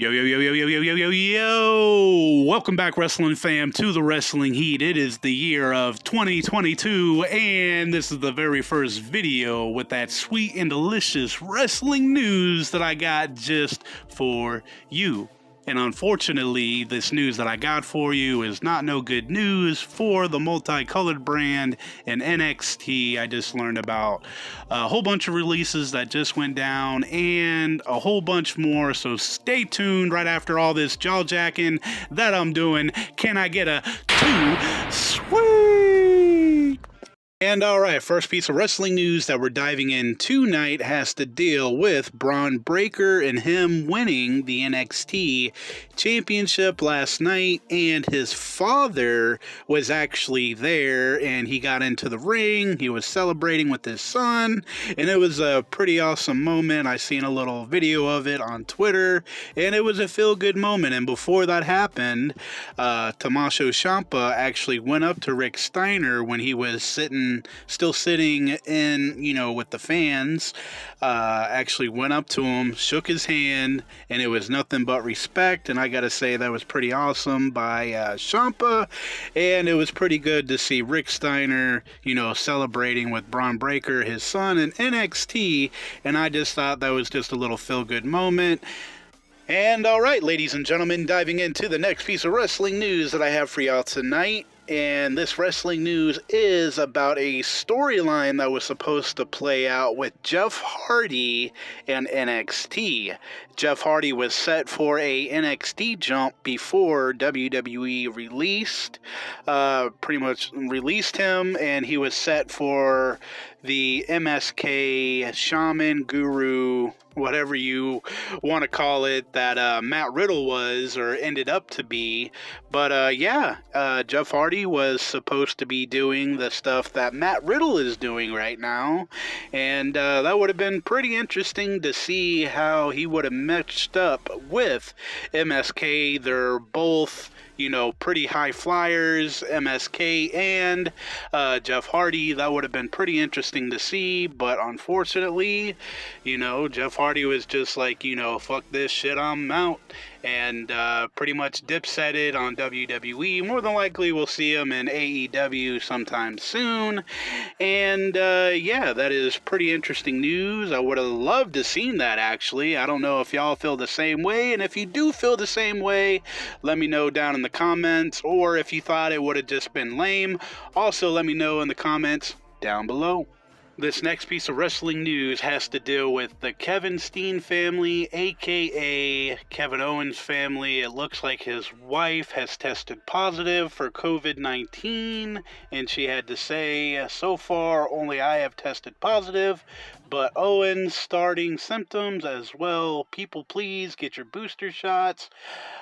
Yo, yo, yo, yo, yo, yo, yo, yo, yo! Welcome back, Wrestling fam, to the Wrestling Heat. It is the year of 2022, and this is the very first video with that sweet and delicious wrestling news that I got just for you. And unfortunately, this news that I got for you is not no good news for the multicolored brand and NXT. I just learned about a whole bunch of releases that just went down and a whole bunch more. So stay tuned right after all this jaw jacking that I'm doing. Can I get a two sweet? And alright, first piece of wrestling news that we're diving in tonight has to deal with Braun Breaker and him winning the NXT championship last night, and his father was actually there and he got into the ring. He was celebrating with his son, and it was a pretty awesome moment. I seen a little video of it on Twitter, and it was a feel-good moment. And before that happened, Tommaso Ciampa actually went up to Rick Steiner when he was still sitting in, with the fans, actually went up to him, shook his hand, and it was nothing but respect. And I gotta say, that was pretty awesome by Ciampa, and it was pretty good to see Rick Steiner, celebrating with Braun Breaker, his son, in NXT, and I just thought that was just a little feel-good moment. And alright, ladies and gentlemen, diving into the next piece of wrestling news that I have for y'all tonight. And this wrestling news is about a storyline that was supposed to play out with Jeff Hardy and NXT. Jeff Hardy was set for a NXT jump before WWE pretty much released him, and he was set for the MSK Shaman Guru, whatever you want to call it, that Matt Riddle was or ended up to be. But Jeff Hardy was supposed to be doing the stuff that Matt Riddle is doing right now, and that would have been pretty interesting to see how he would have matched up with MSK. They're both pretty high flyers, MSK and Jeff Hardy. That would have been pretty interesting to see, but unfortunately, Jeff Hardy was just like, fuck this shit, I'm out, and pretty much dipsetted on WWE. More than likely, we'll see him in AEW sometime soon, and that is pretty interesting news. I would have loved to seen that, actually. I don't know if y'all feel the same way, and if you do feel the same way, let me know down in the comments, or if you thought it would have just been lame, also let me know in the comments down below. This next piece of wrestling news has to deal with the Kevin Steen family, aka Kevin Owens' family. It looks like his wife has tested positive for COVID-19, and she had to say, so far only I have tested positive, but Owen's starting symptoms as well. People, please get your booster shots.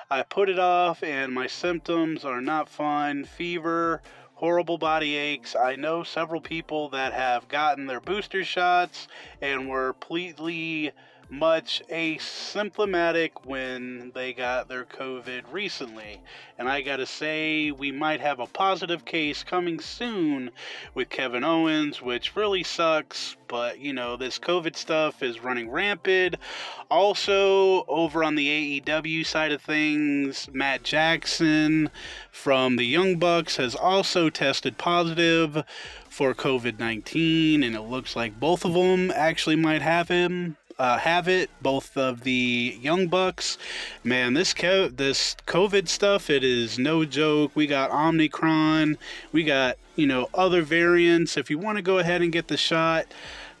I put it off and my symptoms are not fun. Fever, horrible body aches. I know several people that have gotten their booster shots and were completely much asymptomatic when they got their COVID recently. And I gotta say, we might have a positive case coming soon with Kevin Owens, which really sucks, but this COVID stuff is running rampant. Also, over on the AEW side of things, Matt Jackson from the Young Bucks has also tested positive for COVID-19, and it looks like both of them actually might have it, both of the Young Bucks. Man, this COVID stuff, it is no joke. We got Omicron, we got, other variants. If you want to go ahead and get the shot,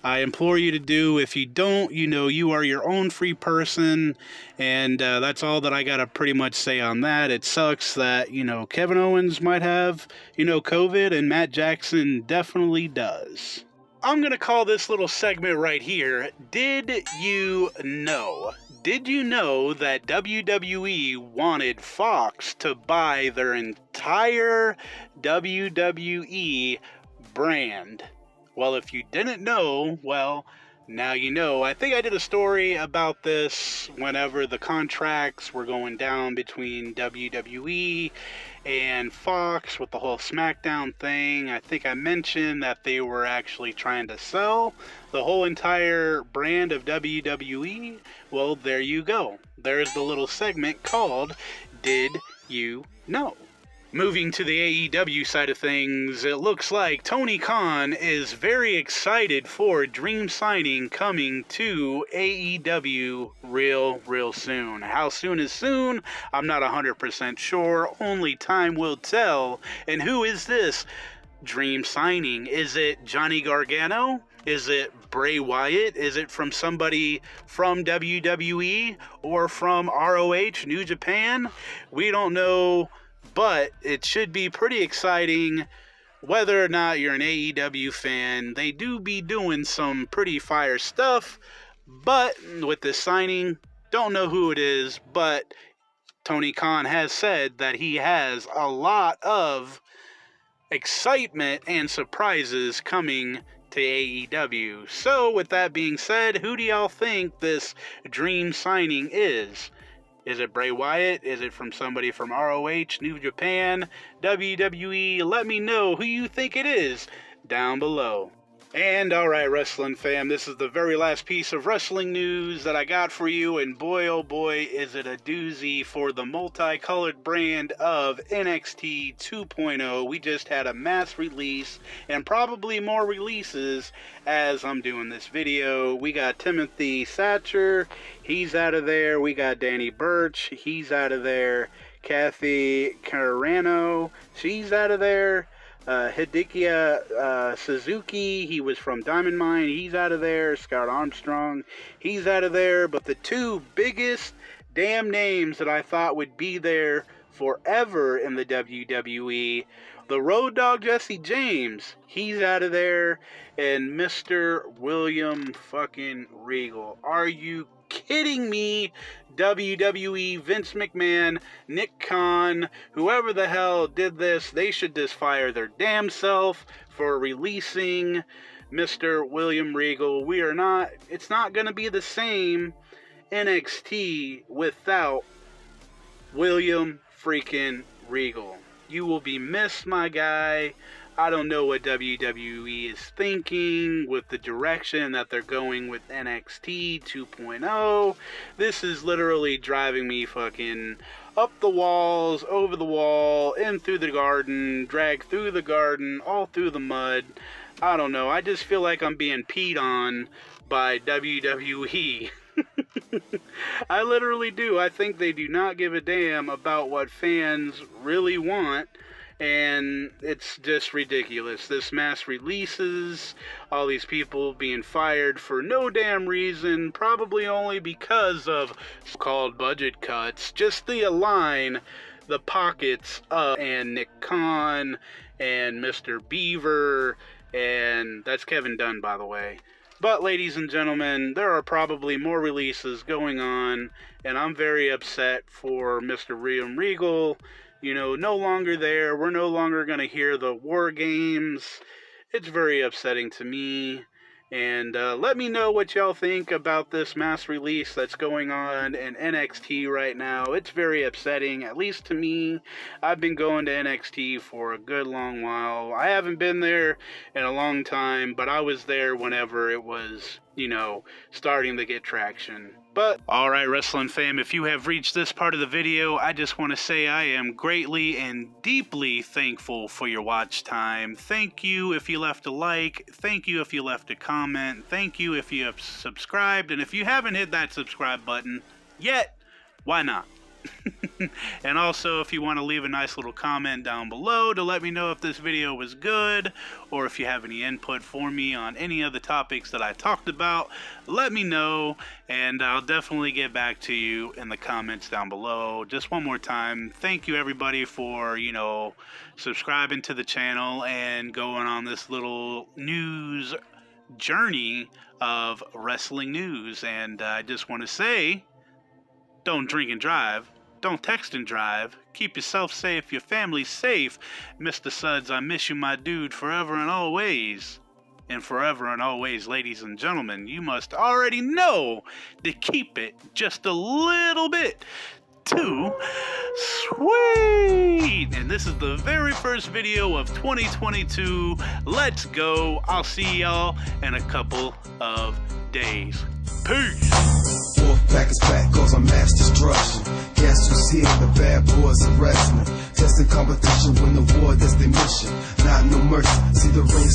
I implore you to do. If you don't, you are your own free person, and that's all that I gotta pretty much say on that. It sucks that, Kevin Owens might have, COVID, and Matt Jackson definitely does. I'm going to call this little segment right here, Did You Know? Did you know that WWE wanted Fox to buy their entire WWE brand? Well, if you didn't know, Now, I think I did a story about this whenever the contracts were going down between WWE and Fox with the whole SmackDown thing. I think I mentioned that they were actually trying to sell the whole entire brand of WWE. Well, there you go. There's the little segment called Did You Know? Moving to the AEW side of things, it looks like Tony Khan is very excited for Dream signing coming to AEW real soon. How soon is soon? I'm not 100% sure. Only time will tell. And who is this Dream signing? Is it Johnny Gargano? Is it Bray Wyatt? Is it from somebody from WWE or from ROH, New Japan? We don't know. But it should be pretty exciting whether or not you're an AEW fan. They do be doing some pretty fire stuff, but with this signing, don't know who it is, but Tony Khan has said that he has a lot of excitement and surprises coming to AEW. So with that being said, who do y'all think this dream signing is? Is it Bray Wyatt? Is it from somebody from ROH, New Japan, WWE? Let me know who you think it is down below. And alright, wrestling fam, this is the very last piece of wrestling news that I got for you, and boy oh boy is it a doozy for the multicolored brand of NXT 2.0. We just had a mass release, and probably more releases as I'm doing this video. We got Timothy Thatcher, he's out of there. We got Danny Burch, he's out of there. Kathy Carano, she's out of there. Hidekiya Suzuki, he was from Diamond Mine, he's out of there. Scott Armstrong, he's out of there. But the two biggest damn names that I thought would be there forever in the WWE, the Road Dogg Jesse James, he's out of there. And Mr. William fucking Regal. Are you kidding me? WWE, Vince McMahon, Nick Khan, whoever the hell did this, they should just fire their damn self for releasing Mr. William Regal. It's not going to be the same NXT without William freaking Regal. You will be missed, my guy. I don't know what WWE is thinking with the direction that they're going with NXT 2.0. This is literally driving me fucking up the walls, over the wall, in through the garden, dragged through the garden, all through the mud. I don't know. I just feel like I'm being peed on by WWE. I literally do. I think they do not give a damn about what fans really want. And it's just ridiculous. This mass releases, all these people being fired for no damn reason, probably only because of so-called budget cuts, just to align the pockets of and Nick Khan and Mr. Beaver, and that's Kevin Dunn, by the way. But ladies and gentlemen, there are probably more releases going on, and I'm very upset for Mr. William Regal. No longer there. We're no longer going to hear the war games. It's very upsetting to me. And let me know what y'all think about this mass release that's going on in NXT right now. It's very upsetting, at least to me. I've been going to NXT for a good long while. I haven't been there in a long time, but I was there whenever it was, starting to get traction. But, alright wrestling fam, if you have reached this part of the video, I just want to say I am greatly and deeply thankful for your watch time. Thank you if you left a like, thank you if you left a comment, thank you if you have subscribed, and if you haven't hit that subscribe button yet, why not? And also, if you want to leave a nice little comment down below to let me know if this video was good, or if you have any input for me on any of the topics that I talked about, let me know, and I'll definitely get back to you in the comments down below. Just one more time, thank you everybody for, subscribing to the channel and going on this little news journey of wrestling news. And I just want to say, don't drink and drive. Don't text and drive. Keep yourself safe, your family safe. Mr. Suds, I miss you, my dude, forever and always. And forever and always, ladies and gentlemen, you must already know to keep it just a little bit too sweet. And this is the very first video of 2022. Let's go. I'll see y'all in a couple of days. Peace. Fourth pack is back, cause I'm mass destruction. Guess who's here? The bad boys of wrestling. Testing competition, win the war, that's their mission. Not no mercy. See the ring